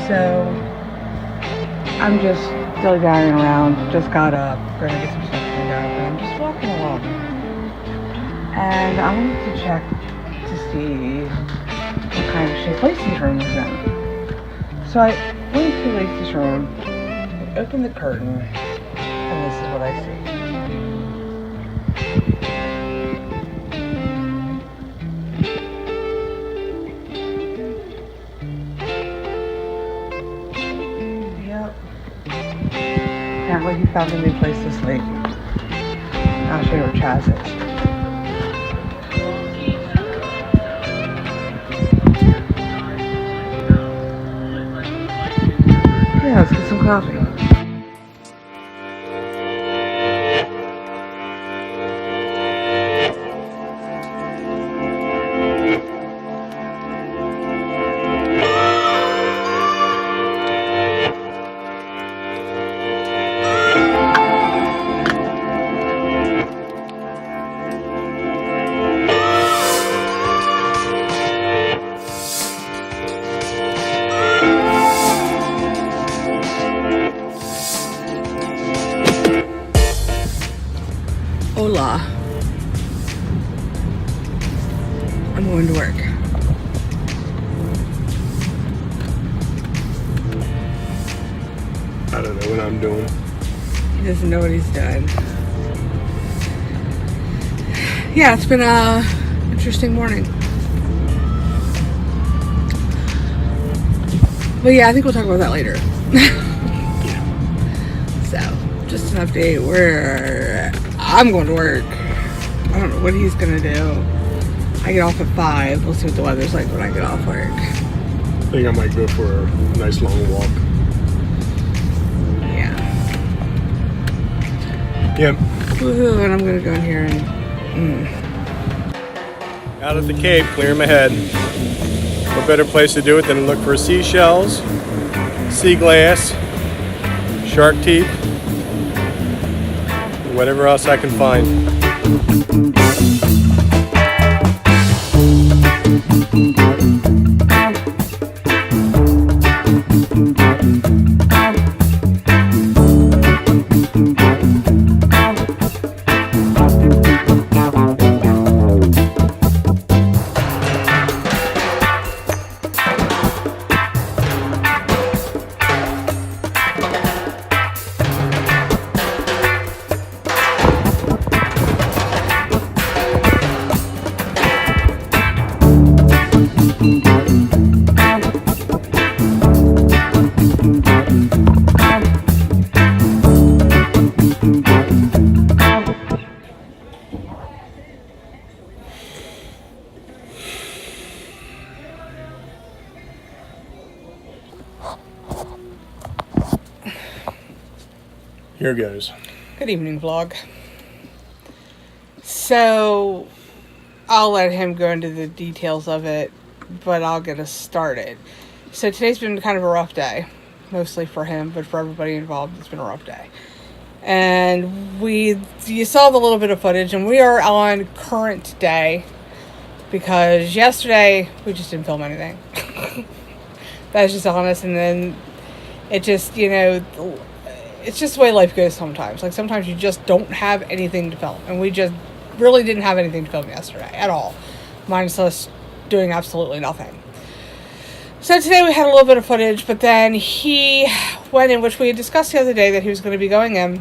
So I'm just dilly-dallying around, just got up, gonna get some stuff cleaned up, and I'm just walking along. And I wanted to check to see what kind of shape Lacey's room was in. So I went to Lacey's room, opened the curtain, and this is what I see. Apparently he found a new place to sleep. I'll show you where Chaz is. Yeah, let's get some coffee. Hola. I'm going to work. I don't know what I'm doing. He doesn't know what he's doing. Yeah, it's been a interesting morning. But yeah, I think we'll talk about that later. So, just an update where I'm going to work. I don't know what he's going to do. I get off at 5. We'll see what the weather's like when I get off work. I think I might go for a nice long walk. Yeah. Yep. Woohoo, and I'm going to go in here and... Out at the Cape, clearing my head. What better place to do it than look for seashells, sea glass, shark teeth, whatever else I can find. Here goes. Good evening, vlog. So, I'll let him go into the details of it, but I'll get us started. So today's been kind of a rough day, mostly for him, but for everybody involved, it's been a rough day. And you saw the little bit of footage, and we are on current day, because yesterday, we just didn't film anything. That's just honest, and then it just, it's just the way life goes sometimes. Like, sometimes you just don't have anything to film. And we just really didn't have anything to film yesterday at all. Minus us doing absolutely nothing. So today we had a little bit of footage, but then he went in, which we had discussed the other day, that he was going to be going in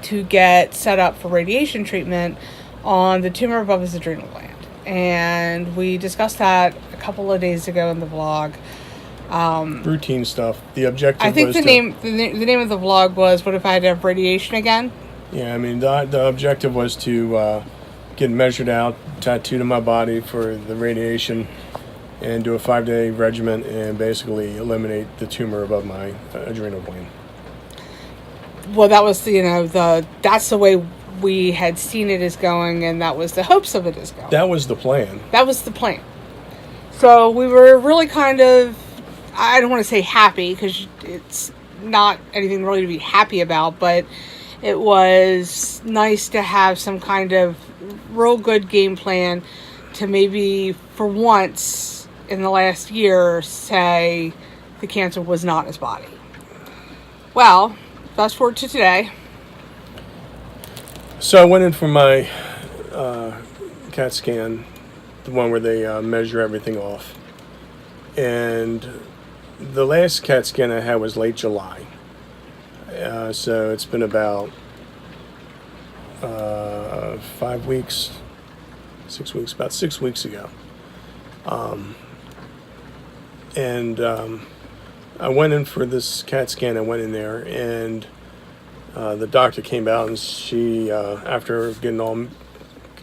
to get set up for radiation treatment on the tumor above his adrenal gland. And we discussed that a couple of days ago in the vlog. Routine stuff. The objective I think was the name of the vlog was, what if I had to have radiation again? Yeah, I mean, the objective was to get measured out, tattooed on my body for the radiation, and do a 5-day regimen and basically eliminate the tumor above my adrenal gland. Well, that was, that's the way we had seen it as going, and that was the hopes of it as going. That was the plan. That was the plan. So we were really kind of, I don't want to say happy, because it's not anything really to be happy about, but it was nice to have some kind of real good game plan to maybe, for once in the last year, say the cancer was not in his body. Well, fast forward to today. So I went in for my CAT scan, the one where they measure everything off. And the last CAT scan I had was late July. So it's been about 5 weeks, 6 weeks, about 6 weeks ago. I went in for this CAT scan. I went in there, and the doctor came out, and she, after getting all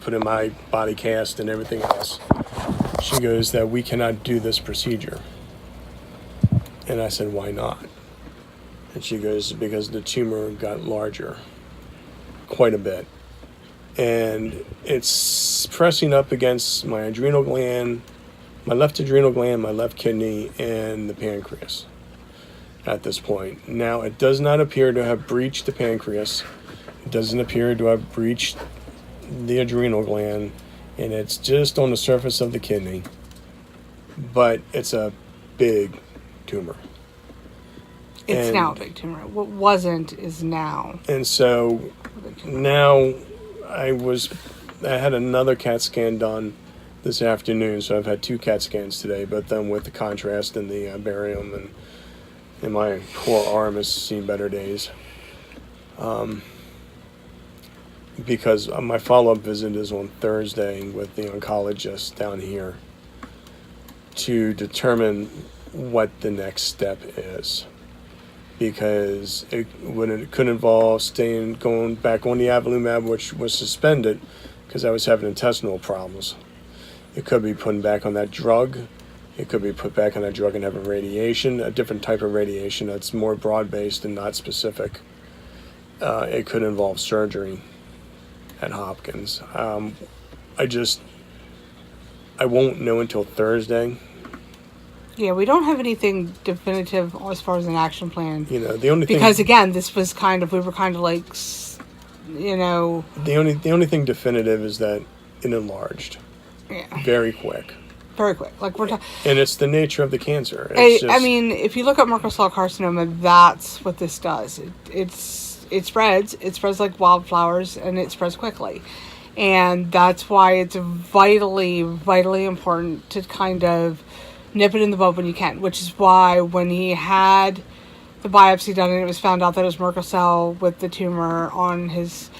put in my body cast and everything else, she goes that we cannot do this procedure. And I said, why not? And she goes, because the tumor got larger quite a bit. And it's pressing up against my adrenal gland, my left adrenal gland, my left kidney, and the pancreas at this point. Now, it does not appear to have breached the pancreas. It doesn't appear to have breached the adrenal gland, and it's just on the surface of the kidney. But it's a big tumor. It's now a big tumor. What wasn't is now. And so now I had another CAT scan done this afternoon, so I've had 2 CAT scans today, but then with the contrast and the barium, and my poor arm has seen better days. Because my follow-up visit is on Thursday with the oncologist down here to determine what the next step is. Because it could involve going back on the avelumab, which was suspended because I was having intestinal problems. It could be putting back on that drug. It could be put back on that drug and having radiation, a different type of radiation that's more broad-based and not specific. It could involve surgery at Hopkins. I won't know until Thursday. Yeah, we don't have anything definitive as far as an action plan. The only thing, because again, this was we were kind of like, the only thing definitive is that it enlarged. Yeah. Very quick. Very quick. Like we're talking. And it's the nature of the cancer. I mean, if you look at Merkel cell carcinoma, that's what this does. It spreads. It spreads like wildflowers, and it spreads quickly. And that's why it's vitally, vitally important to kind of nip it in the bud when you can, which is why when he had the biopsy done and it was found out that it was Merkel cell with the tumor on his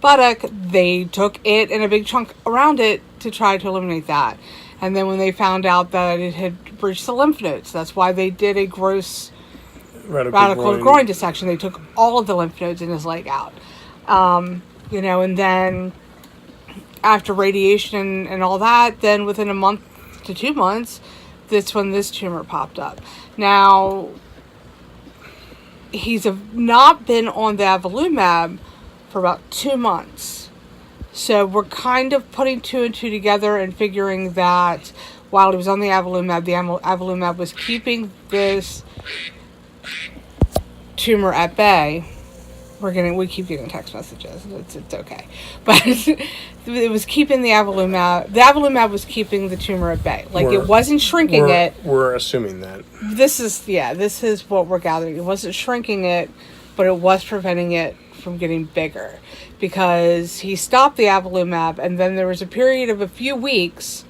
buttock, they took it and a big chunk around it to try to eliminate that. And then when they found out that it had breached the lymph nodes, that's why they did a gross radical groin dissection. They took all of the lymph nodes in his leg out. And then after radiation and all that, then within a month to 2 months, that's when this tumor popped up. Now, he's not been on the avelumab for about 2 months. So we're kind of putting 2 and 2 together and figuring that while he was on the avelumab was keeping this tumor at bay. We keep getting text messages. It's okay. But it was keeping the avelumab. The avelumab was keeping the tumor at bay. It wasn't shrinking it. We're assuming that. This is what we're gathering. It wasn't shrinking it, but it was preventing it from getting bigger. Because he stopped the avelumab, and then there was a period of a few weeks.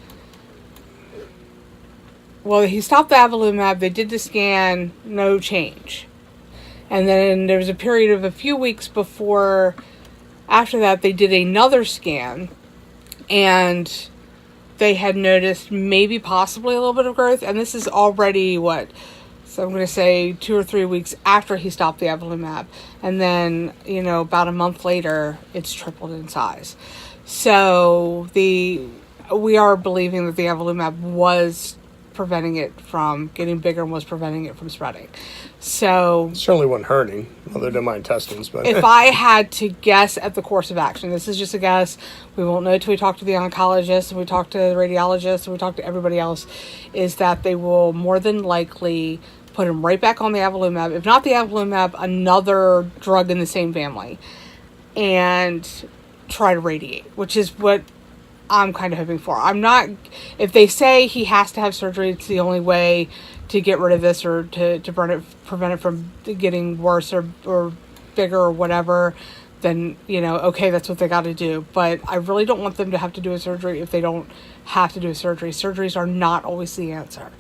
Well, he stopped the avelumab. They did the scan. No change. And then there was a period of a few weeks after that, they did another scan, and they had noticed maybe possibly a little bit of growth. And this is already so I'm going to say 2 or 3 weeks after he stopped the avelumab. And then, about a month later, it's tripled in size. So we are believing that the avelumab was preventing it from getting bigger and was preventing it from spreading. So it certainly wasn't hurting, other than my intestines. But if I had to guess at the course of action, this is just a guess. We won't know until we talk to the oncologist, and we talk to the radiologist, and we talk to everybody else, is that they will more than likely put him right back on the avelumab. If not the avelumab, another drug in the same family, and try to radiate, which is what I'm kind of hoping for. I'm not, if they say he has to have surgery, it's the only way to get rid of this or to prevent it from getting worse or bigger or whatever, then, okay, that's what they got to do. But I really don't want them to have to do a surgery if they don't have to do a surgery. Surgeries are not always the answer.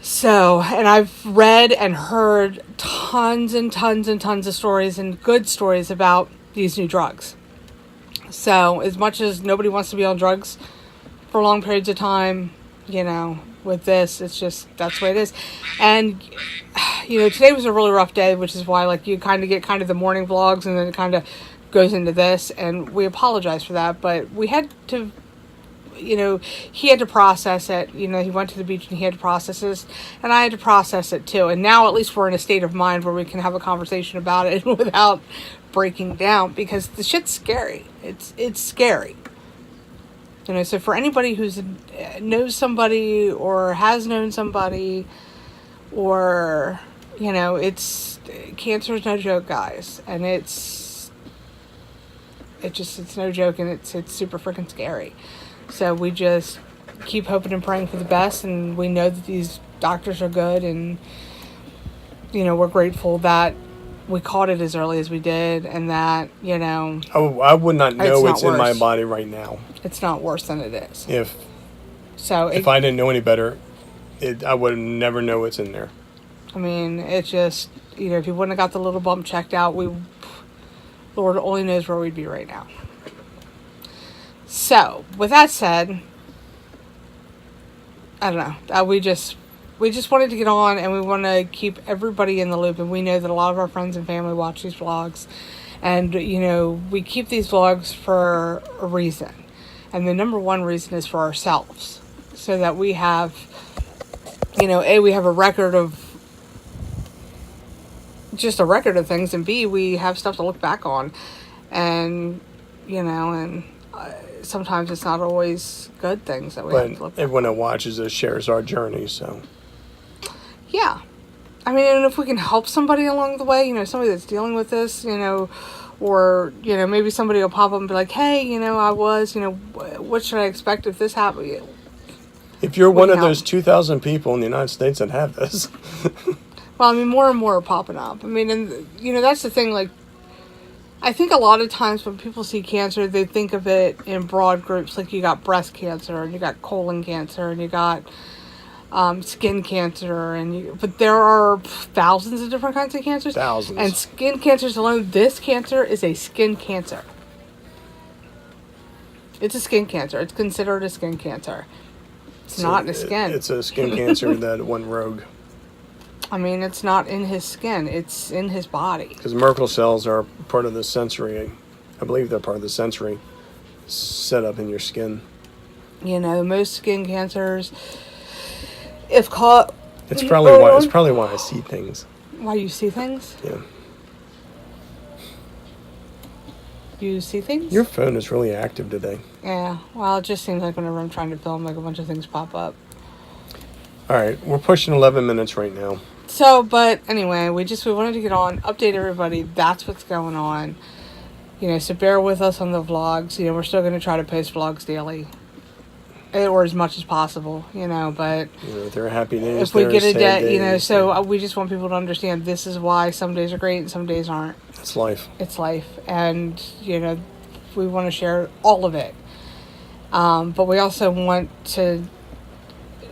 So, and I've read and heard tons and tons and tons of stories and good stories about these new drugs. So, as much as nobody wants to be on drugs for long periods of time, with this, it's just, that's the way it is. And, today was a really rough day, which is why, you kind of get the morning vlogs and then it kind of goes into this. And we apologize for that, but we had to, he had to process it. He went to the beach and he had to process this, and I had to process it too. And now at least we're in a state of mind where we can have a conversation about it without breaking down, because the shit's scary. It's scary. So for anybody who's knows somebody or has known somebody, or it's cancer is no joke, guys, and it's no joke, and it's super freaking scary. So we just keep hoping and praying for the best, and we know that these doctors are good, and we're grateful that we caught it as early as we did, and that I would not know it's in my body right now. It's not worse than it is. If I didn't know any better, I would never know it's in there. I mean, it's just, if you wouldn't have got the little bump checked out, Lord only knows where we'd be right now. So, with that said, I don't know. We just wanted to get on, and we want to keep everybody in the loop. And we know that a lot of our friends and family watch these vlogs. And, we keep these vlogs for a reason. And the number one reason is for ourselves. So that we have, we have a record of things. And B, we have stuff to look back on. And, sometimes it's not always good things that we have to look back on. But everyone that watches this shares our journey, so. Yeah. I mean, and if we can help somebody along the way, somebody that's dealing with this, or, maybe somebody will pop up and be like, hey, I was, what should I expect if this happened? If you're one of those 2,000 people in the United States that have this. Well, I mean, more and more are popping up. I mean, and, that's the thing, I think a lot of times when people see cancer, they think of it in broad groups. Like, you got breast cancer, and you got colon cancer, and you got skin cancer, but there are thousands of different kinds of cancers. Thousands. And skin cancers alone, this cancer is a skin cancer. It's a skin cancer. It's considered a skin cancer. It's not in the skin. It's a skin cancer that went rogue. I mean, it's not in his skin. It's in his body. Because Merkel cells are part of the sensory. I believe they're part of the sensory set up in your skin. Most skin cancers, if caught... It's probably why I see things. Why you see things? Yeah. You see things? Your phone is really active today. Yeah. Well, it just seems like whenever I'm trying to film, a bunch of things pop up. All right. We're pushing 11 minutes right now. So, but anyway, we wanted to get on, update everybody. That's what's going on. So bear with us on the vlogs. We're still going to try to post vlogs daily. Or as much as possible, but... there are happy days, if we get a day, days, so we just want people to understand this is why some days are great and some days aren't. It's life. It's life. And, we want to share all of it. But we also want to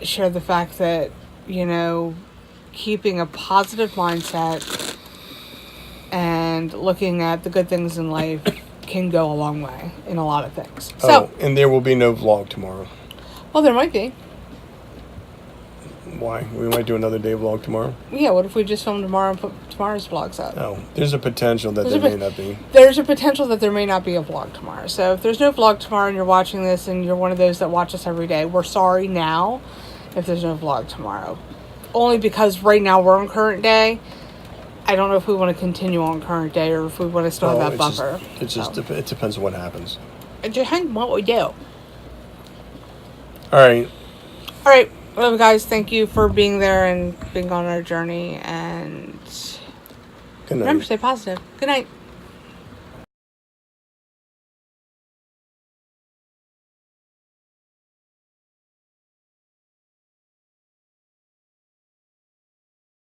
share the fact that, keeping a positive mindset and looking at the good things in life can go a long way in a lot of things. So, and there will be no vlog tomorrow. Well, there might be. Why? We might do another day vlog tomorrow? Yeah, what if we just film tomorrow and put tomorrow's vlogs up? Oh, there's a potential that there may not be. There's a potential that there may not be a vlog tomorrow. So if there's no vlog tomorrow and you're watching this and you're one of those that watch us every day, we're sorry now if there's no vlog tomorrow. Only because right now we're on current day. I don't know if we want to continue on current day or if we want to still have that buffer. It depends on what happens. It depends on what we do. All right. Well, guys, thank you for being there and being on our journey. And good night. Remember, stay positive. Good night.